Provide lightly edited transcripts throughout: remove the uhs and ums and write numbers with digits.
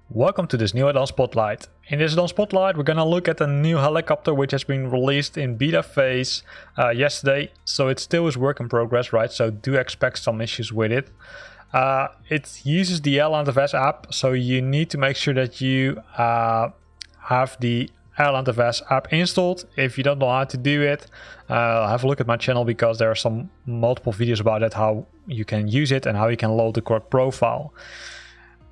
Welcome to this new Addon Spotlight. In this Addon Spotlight we're gonna look at a new helicopter which has been released in beta phase yesterday. So it still is work in progress, right? So do expect some issues with it. It uses the AirlandFS app, so you need to make sure that you have the AirlandFS app installed. If you don't know how to do it, have a look at my channel because there are some multiple videos about it, how you can use it and how you can load the correct profile.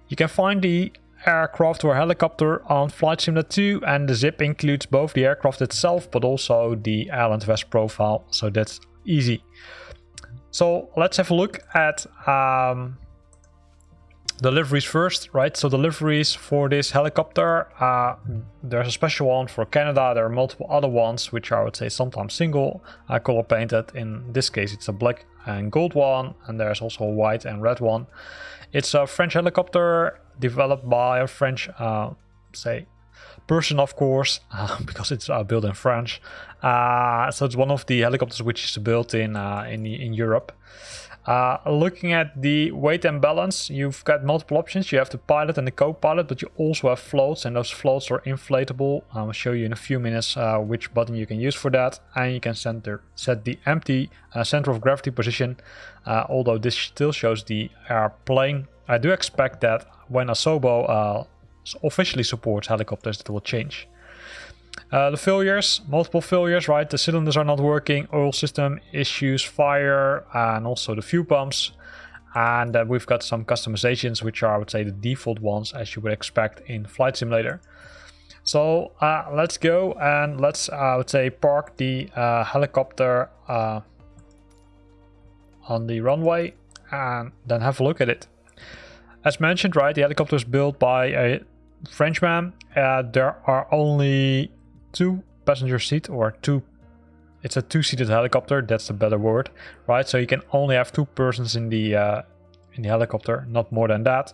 You can find the aircraft or helicopter on Flight Simulator 2, and the zip includes both the aircraft itself but also the AirlandFS profile, so that's easy. So let's have a look at the liveries first, right? So the liveries for this helicopter, there's a special one for Canada. There are multiple other ones which are, I would say, sometimes single color painted. In this case it's a black and gold one, and there's also a white and red one. It's a French helicopter developed by a French person, of course, because it's built in France. So it's one of the helicopters which is built in Europe. Looking at the weight and balance, you've got multiple options. You have the pilot and the co-pilot, but you also have floats, and those floats are inflatable. I'll show you in a few minutes which button you can use for that, and you can set the empty center of gravity position, although this still shows the airplane. I do expect that when Asobo officially supports helicopters, it will change. The failures, multiple failures, right? The cylinders are not working, oil system issues, fire, and also the fuel pumps. And we've got some customizations, which are, I would say, the default ones as you would expect in Flight Simulator. So let's go and let's, I would say, park the helicopter on the runway and then have a look at it. As mentioned, right, the helicopter is built by a Frenchman. There are only 2 passenger seats, or it's a 2-seated helicopter, that's the better word, right? So you can only have 2 persons in the helicopter, not more than that.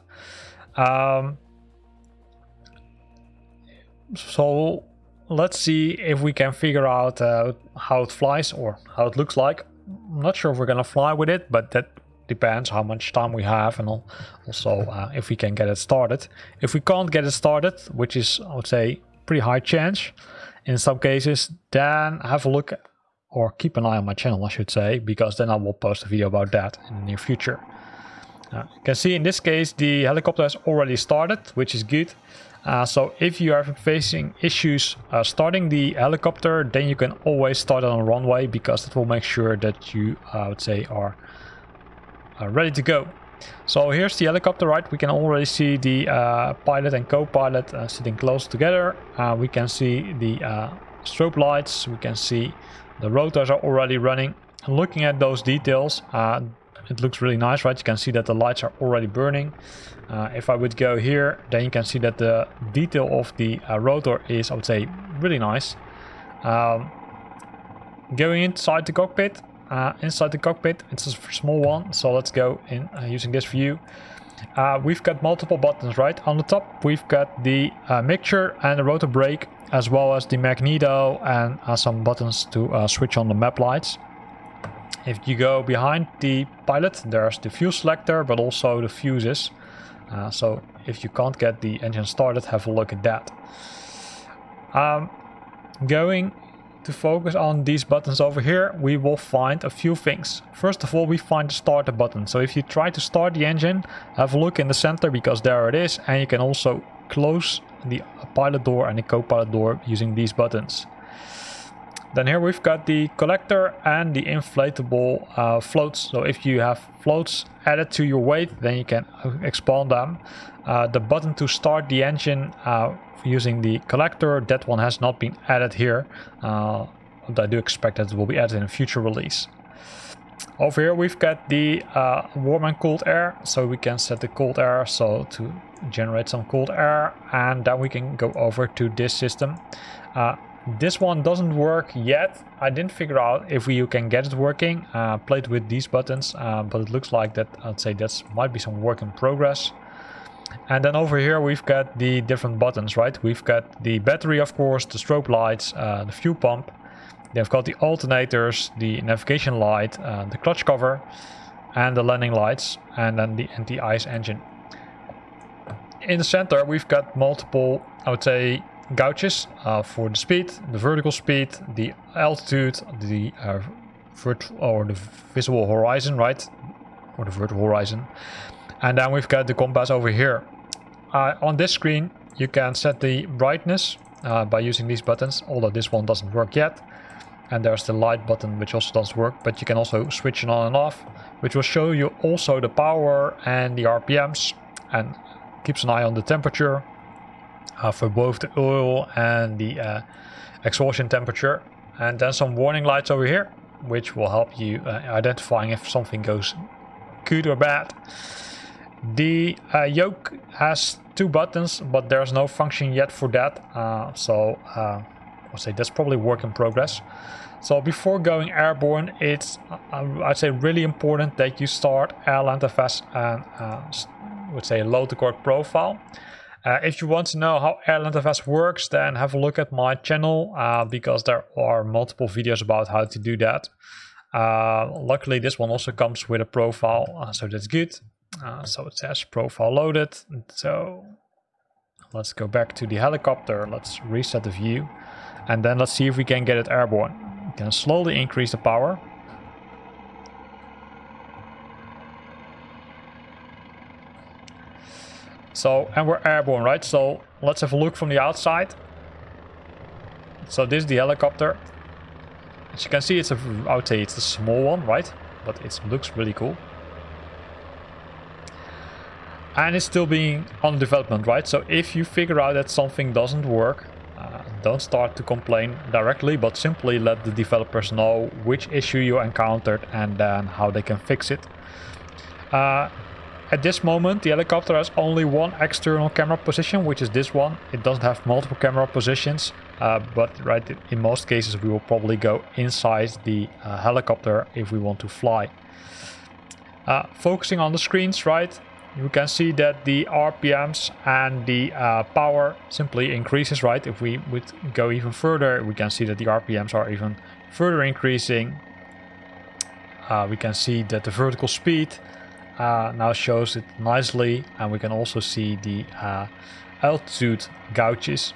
So let's see if we can figure out how it flies or how it looks like. I'm not sure if we're gonna fly with it, but that depends how much time we have, and also if we can get it started. If we can't get it started, which is, I would say, pretty high chance in some cases, then have a look or keep an eye on my channel, I should say, because then I will post a video about that in the near future. You can see in this case the helicopter has already started, which is good. So if you are facing issues starting the helicopter, then you can always start it on a runway, because it will make sure that you, I would say, are ready to go. So here's the helicopter, right? We can already see the pilot and co-pilot sitting close together. We can see the strobe lights. We can see the rotors are already running. And looking at those details, it looks really nice, right? You can see that the lights are already burning. If I would go here, then you can see that the detail of the rotor is, I would say, really nice. Going inside the cockpit. It's a small one, so let's go in using this view. We've got multiple buttons, right? On the top we've got the mixture and the rotor brake, as well as the magneto and some buttons to switch on the map lights. If you go behind the pilot, there's the fuel selector, but also the fuses. So if you can't get the engine started, have a look at that. Going to focus on these buttons over here, we will find a few things. First of all, we find the starter button. So if you try to start the engine, have a look in the center, because there it is, and you can also close the pilot door and the co-pilot door using these buttons. Then here we've got the collector and the inflatable floats. So if you have floats added to your weight, then you can expand them. The button to start the engine using the collector, that one has not been added here. But I do expect that it will be added in a future release. Over here we've got the warm and cooled air, so we can set the cold air so to generate some cold air, and then we can go over to this system. This one doesn't work yet. I didn't figure out if you can get it working. Played with these buttons, but it looks like that, I'd say that might be some work in progress. And then over here we've got the different buttons, right? We've got the battery, of course, the strobe lights, the fuel pump, They've got the alternators, the navigation light, the clutch cover, and the landing lights, and then the anti-ice engine. In the center, we've got multiple, I would say, gauges for the speed, the vertical speed, the altitude, the the visible horizon, right, or the vertical horizon, and then we've got the compass over here. On this screen, you can set the brightness by using these buttons, although this one doesn't work yet. And there's the light button, which also does work, but you can also switch it on and off, which will show you also the power and the RPMs, and keeps an eye on the temperature for both the oil and the exhaustion temperature. And then some warning lights over here, which will help you identifying if something goes good or bad. The yoke has 2 buttons, but there's no function yet for that, so I'll say that's probably work in progress. So before going airborne, it's I'd say really important that you start AirlandFS and would say load the cord profile. If you want to know how AirlandFS works, then have a look at my channel because there are multiple videos about how to do that. Luckily, this one also comes with a profile, so that's good. So it says profile loaded. So let's go back to the helicopter. Let's reset the view, and then let's see if we can get it airborne. We can slowly increase the power. So, and we're airborne, right? So let's have a look from the outside. So this is the helicopter. As you can see, I would say it's a small one, right? But it looks really cool. And it's still being on development, right? So if you figure out that something doesn't work, don't start to complain directly, but simply let the developers know which issue you encountered and then how they can fix it. At this moment, the helicopter has only one external camera position, which is this one. It doesn't have multiple camera positions, but right, in most cases we will probably go inside the helicopter if we want to fly. Focusing on the screens, right, you can see that the RPMs and the power simply increases, right? If we would go even further, we can see that the RPMs are even further increasing. We can see that the vertical speed now shows it nicely, and we can also see the altitude gauges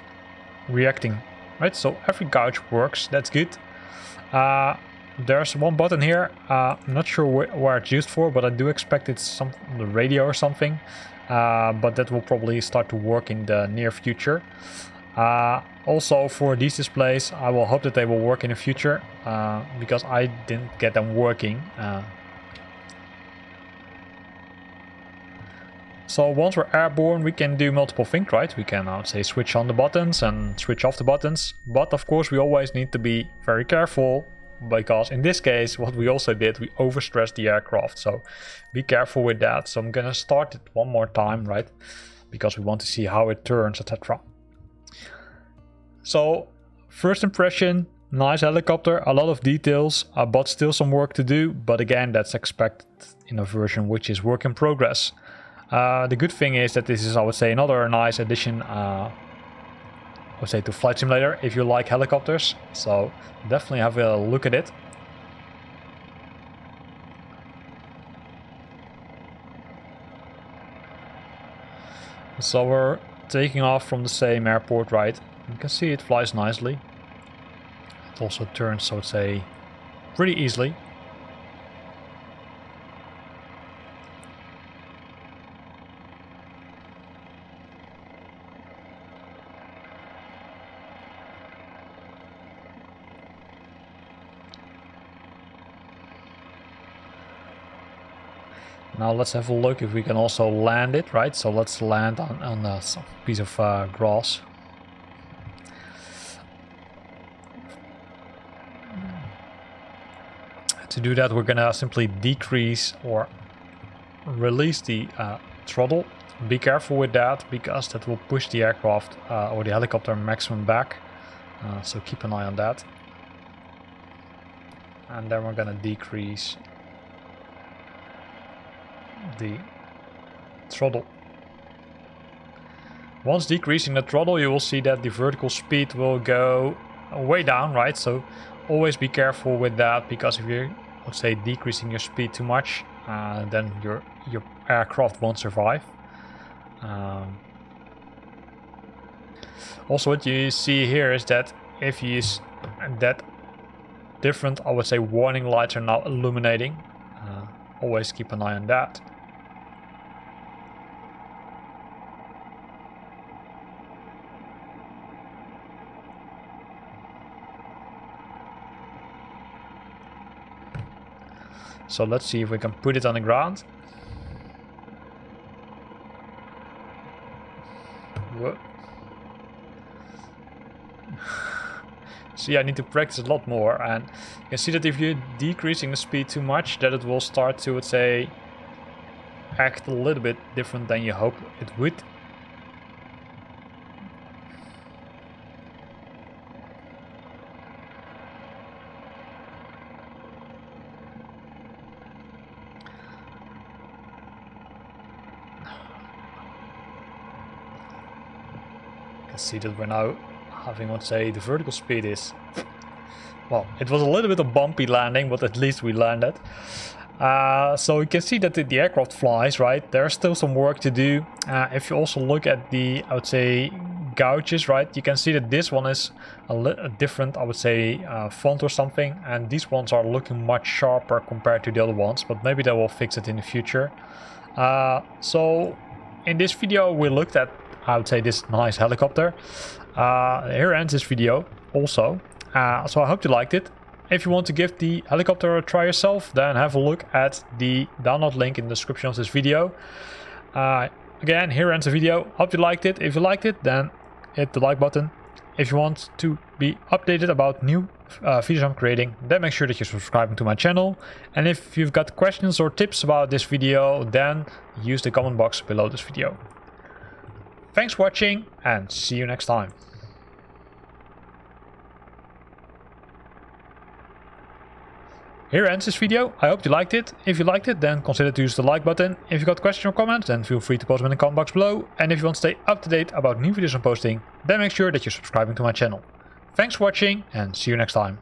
reacting, right? So every gauge works, that's good. There's one button here, I'm not sure where it's used for, but I do expect it's on the radio or something, but that will probably start to work in the near future. Also for these displays, I will hope that they will work in the future, because I didn't get them working. So once we're airborne, we can do multiple things, right? We can, I would say, switch on the buttons and switch off the buttons. But of course, we always need to be very careful, because in this case, what we also did, we overstressed the aircraft. So be careful with that. So I'm gonna start it one more time, right? Because we want to see how it turns, etc. So first impression, nice helicopter, a lot of details, but still some work to do. But again, that's expected in a version which is work in progress. The good thing is that this is, I would say, another nice addition, I would say, to Flight Simulator if you like helicopters. So definitely have a look at it. So we're taking off from the same airport, right? You can see it flies nicely. It also turns, I would say, pretty easily. Now let's have a look if we can also land it, right? So let's land on a piece of grass. To do that, we're gonna simply decrease or release the throttle. Be careful with that, because that will push the aircraft or the helicopter maximum back. So keep an eye on that. And then we're gonna decrease the throttle. Once decreasing the throttle, you will see that the vertical speed will go way down, right? So always be careful with that, because if you're, let's say, decreasing your speed too much, then your aircraft won't survive. Also, what you see here is that if you use that different, I would say, warning lights are now illuminating. Always keep an eye on that. So let's see if we can put it on the ground. Whoa. See, I need to practice a lot more, and you can see that if you're decreasing the speed too much, that it will start to, let's say, act a little bit different than you hope it would. You can see that we're now having, let's say, the vertical speed is, well, it was a little bit of bumpy landing, but at least we landed. So you can see that the aircraft flies, right? There's still some work to do. If you also look at the, I would say, gouges, right? You can see that this one is a different, I would say, font or something, and these ones are looking much sharper compared to the other ones, but maybe they will fix it in the future. So in this video we looked at, I would say, this nice helicopter. Here ends this video also. So I hope you liked it. If you want to give the helicopter a try yourself, then have a look at the download link in the description of this video. Again, here ends the video. Hope you liked it. If you liked it, then hit the like button. If you want to be updated about new videos I'm creating, then make sure that you're subscribing to my channel. And if you've got questions or tips about this video, then use the comment box below this video. Thanks for watching, and see you next time. Here ends this video. I hope you liked it. If you liked it, then consider to use the like button. If you got questions or comments, then feel free to post them in the comment box below. And if you want to stay up to date about new videos I'm posting, then make sure that you're subscribing to my channel. Thanks for watching, and see you next time.